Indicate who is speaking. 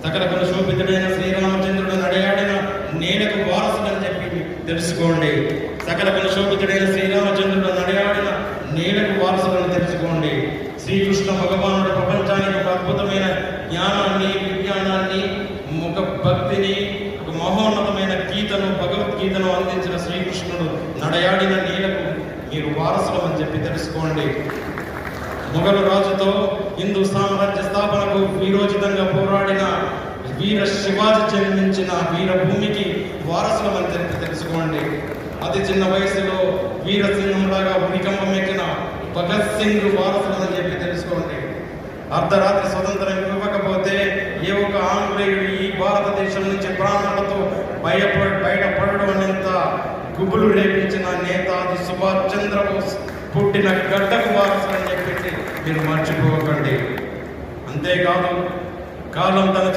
Speaker 1: సకల శోభితుడైన శ్రీరామచంద్రుడు నడయాడిన నేలకు వారసులని చెప్పి తెలుసుకోండి. సకల శోభితుడైన శ్రీరామచంద్రుడు నడయాడిన నేలకు వారసులను తెలుసుకోండి. శ్రీకృష్ణ భగవానుడు ప్రపంచానికి ఒక అద్భుతమైన జ్ఞానాన్ని, విజ్ఞానాన్ని, ముఖ భక్తిని, ఒక మహోన్నతమైన గీతను, భగవద్గీతను అందించిన శ్రీకృష్ణుడు నడయాడిన నేలకు మీరు వారసులు అని చెప్పి తెలుసుకోండి. మొఘలు రాజుతో హిందూ సామ్రాజ్య స్థాపనకు వీరోచితంగా పోరాడిన వీర శివాజీ జన్మించిన వీరభూమికి వారసులమని చెప్పి తెలుసుకోండి. అతి చిన్న వయసులో వీరసింహంలాగా భూకంపం ఎక్కిన భగత్ సింగ్ వారసులని చెప్పి తెలుసుకోండి. అర్ధరాత్రి స్వతంత్రం ఇవ్వకపోతే ఏ ఒక ఆంగ్లేయుడు ఈ భారతదేశం నుంచి ప్రాణాలతో బయటపడడం అనేంత గుబులు రేపించిన నేతాజీ సుభాష్ చంద్రబోస్ పుట్టిన గడ్డకు వారసులని చెప్పి మీరు మర్చిపోకండి. అంతేకాదు, కాలం తన